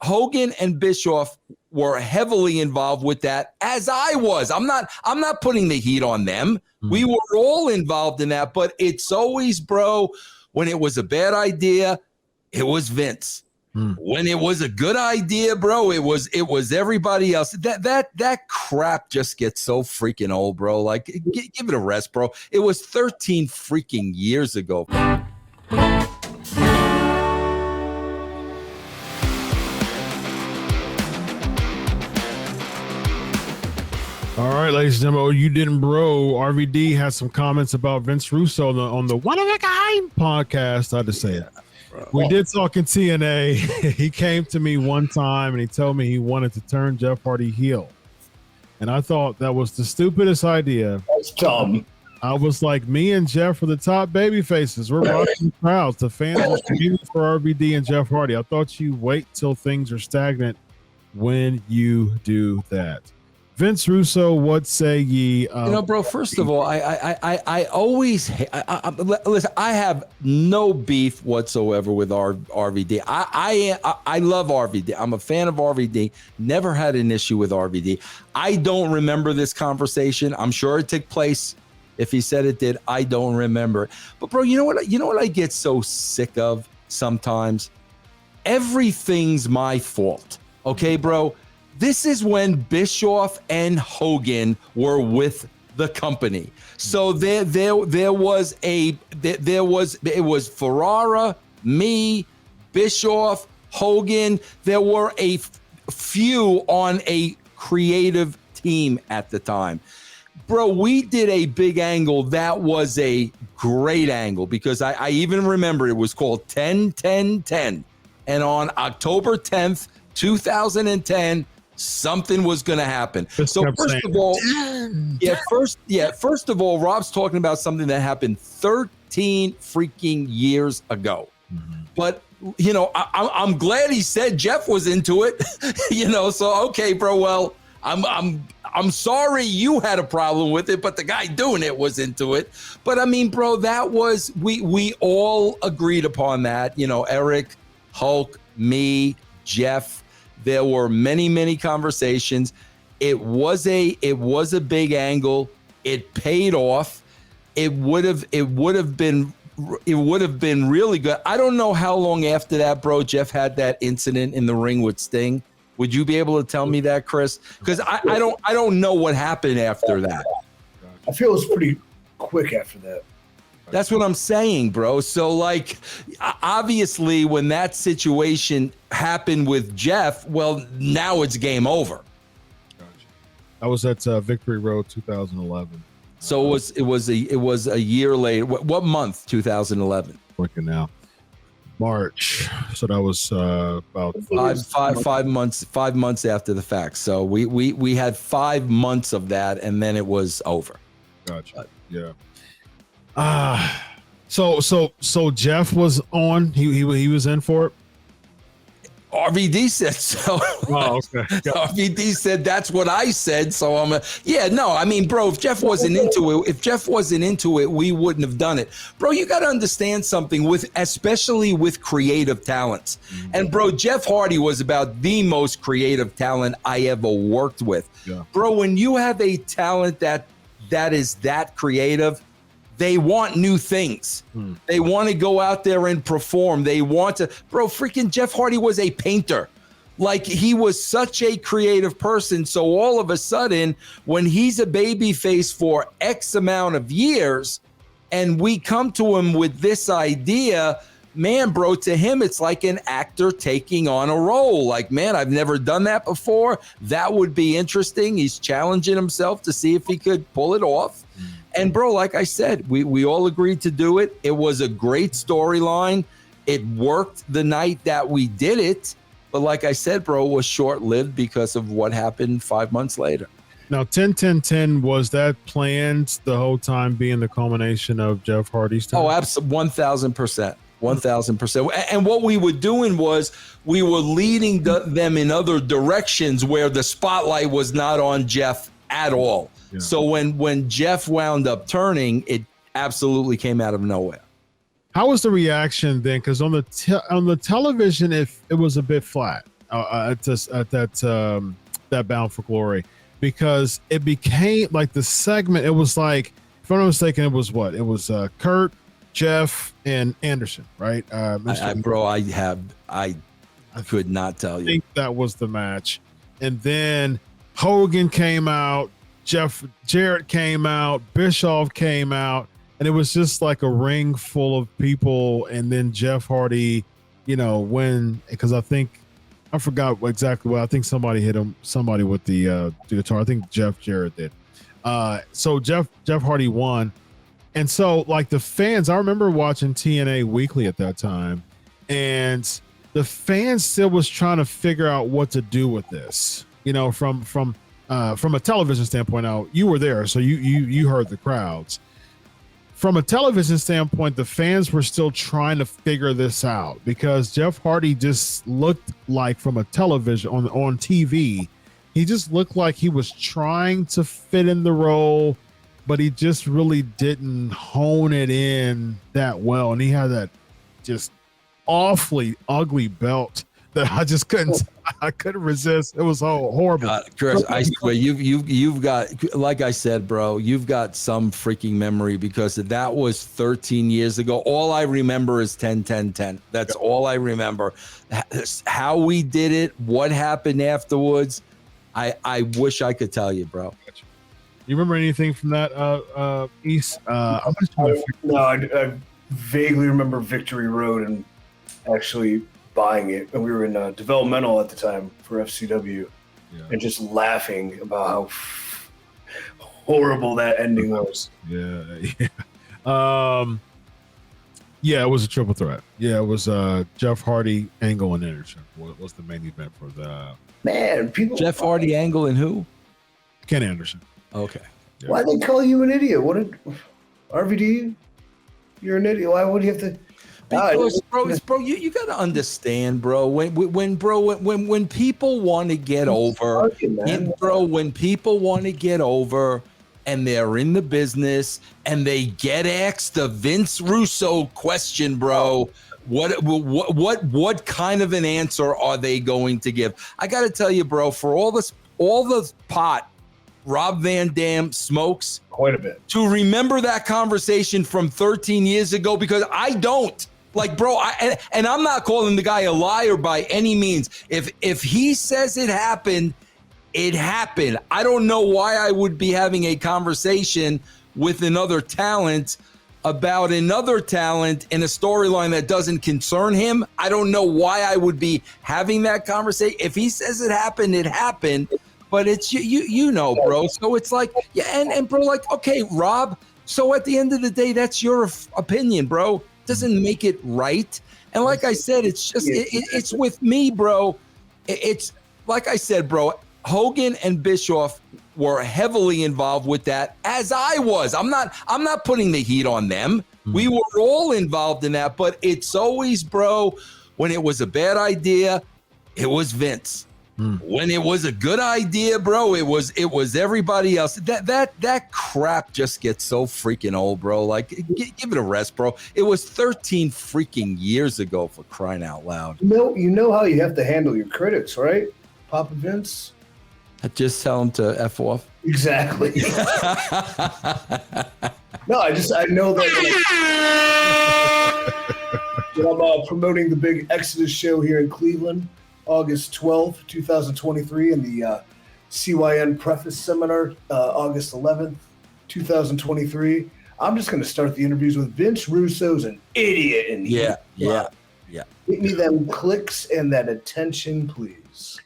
Hogan and Bischoff were heavily involved with that, as I was. I'm not putting the heat on them. We were all involved in that, but it's always, bro, when it was a bad idea, it was Vince. When it was a good idea, bro, it was everybody else. That crap just gets so freaking old, bro. Like, give it a rest, bro. It was 13 freaking years ago. All right, ladies and gentlemen, you didn't bro. RVD has some comments about Vince Russo on the One of a Kind podcast. I had to say it. We did talk in TNA. He came to me one time and he told me he wanted to turn Jeff Hardy heel. And I thought that was the stupidest idea. That's dumb. I was like, me and Jeff are the top baby faces. We're rocking crowds. The fans are screaming for RVD and Jeff Hardy. I thought you wait till things are stagnant when you do that. Vince Russo, what say ye? Bro, first of all, I always listen, I have no beef whatsoever with RVD. I love RVD. I'm a fan of RVD. Never had an issue with RVD. I don't remember this conversation. I'm sure it took place. If he said it did, I don't remember. But bro, you know what I get so sick of sometimes? Everything's my fault. Okay, bro? This is when Bischoff and Hogan were with the company. So it was Ferrara, me, Bischoff, Hogan. There were a few on a creative team at the time. Bro, we did a big angle. That was a great angle because I even remember it was called 10-10-10. And on October 10th, 2010, something was going to happen. So first of all, Rob's talking about something that happened 13 freaking years ago. But I'm glad he said Jeff was into it. So okay, bro. Well, I'm sorry you had a problem with it, but the guy doing it was into it. But I mean, bro, that was we all agreed upon that. Eric, Hulk, me, Jeff. There were many, many conversations. It was a big angle. It paid off. It would have been really good. I don't know how long after that, bro, Jeff had that incident in the ring with Sting. Would you be able to tell me that, Chris? Because I don't know what happened after that. I feel it was pretty quick after that. That's what I'm saying, bro. So, like, obviously, when that situation happened with Jeff, well, now it's game over. Gotcha. I was at Victory Road 2011. So it was a year later. What month? 2011. Looking now, March. So that was about 5 months. 5 months after the fact. So we had 5 months of that, and then it was over. Gotcha. Yeah. So Jeff was on. He was in for it. RVD said so. Oh, okay. RVD said that's what I said. So I mean, bro, if Jeff wasn't into it, we wouldn't have done it. Bro, you got to understand something especially with creative talents. Mm-hmm. And bro, Jeff Hardy was about the most creative talent I ever worked with. Yeah. Bro, when you have a talent that is that creative, they want new things. They want to go out there and perform. They want to, bro, freaking Jeff Hardy was a painter. Like, he was such a creative person. So all of a sudden, when he's a babyface for X amount of years, and we come to him with this idea, man, bro, to him, it's like an actor taking on a role. Like, man, I've never done that before. That would be interesting. He's challenging himself to see if he could pull it off. And bro, like I said, we all agreed to do it. It was a great storyline. It worked the night that we did it. But like I said, bro, it was short-lived because of what happened 5 months later. Now, 10-10-10, was that planned the whole time being the culmination of Jeff Hardy's time? Oh, absolutely, 1,000%. 1,000%. And what we were doing was we were leading them in other directions where the spotlight was not on Jeff at all. Yeah. So when Jeff wound up turning, it absolutely came out of nowhere. How was the reaction then? Because on the television, it was a bit flat. that Bound for Glory, because it became like the segment. It was like, if I'm not mistaken, it was what? It was Kurt, Jeff, and Anderson, right? I could not tell you. I think that was the match. And then Hogan came out, Jarrett came out, Bischoff came out, and it was just like a ring full of people. And then Jeff Hardy, because I forgot exactly what, I think somebody hit somebody with the guitar. I think Jeff Jarrett did. So Jeff Hardy won. And so like the fans, I remember watching TNA Weekly at that time, and the fans still was trying to figure out what to do with this, from a television standpoint. Now you were there, so you heard the crowds. From a television standpoint, the fans were still trying to figure this out, because Jeff Hardy just looked like, from a television on TV, he just looked like he was trying to fit in the role, but he just really didn't hone it in that well. And he had that just awfully ugly belt that I just couldn't resist. It was horrible. Chris, I swear you've got, like I said, bro, you've got some freaking memory, because that was 13 years ago. All I remember is 10-10-10. That's all I remember. How we did it, what happened afterwards. I wish I could tell you, bro. You remember anything from that, East? I vaguely remember Victory Road and actually buying it, and we were in developmental at the time for FCW, and just laughing about how horrible that ending was. Yeah, it was a triple threat. Yeah, it was Jeff Hardy, Angle, and Anderson was the main event for the Jeff Hardy, Angle, and who? Ken Anderson. Okay. Yeah. Why they call you an idiot? What did RVD? You're an idiot. Why would you have to? Because, bro, you got to understand, bro. When people want to get over, when people want to get over, and they're in the business, and they get asked the Vince Russo question, bro. What kind of an answer are they going to give? I got to tell you, bro, for all the pot Rob Van Dam smokes, quite a bit, to remember that conversation from 13 years ago, because I don't. Like, bro, and I'm not calling the guy a liar by any means. If he says it happened, it happened. I don't know why I would be having a conversation with another talent about another talent in a storyline that doesn't concern him. I don't know why I would be having that conversation. If he says it happened, it happened. But it's you know, bro. So it's like, yeah, and bro, like, okay, Rob. So at the end of the day, that's your opinion, bro. Doesn't make it right. And like I said, it's just it's with me, bro. It's like I said, bro. Hogan and Bischoff were heavily involved with that, as I was. I'm not putting the heat on them. We were all involved in that, but it's always, bro, when it was a bad idea, it was Vince. When it was a good idea, bro, it was everybody else. That crap just gets so freaking old, bro. Like, give it a rest, bro. It was 13 freaking years ago, for crying out loud. You know how you have to handle your critics, right, Papa Vince? Just tell them to F off. Exactly. No, I know that when I'm promoting the big Exodus show here in Cleveland, August 12th, 2023, and the CYN Preface Seminar, August 11th, 2023. I'm just going to start the interviews with Vince Russo's an idiot. And yeah. Get me them clicks and that attention, please.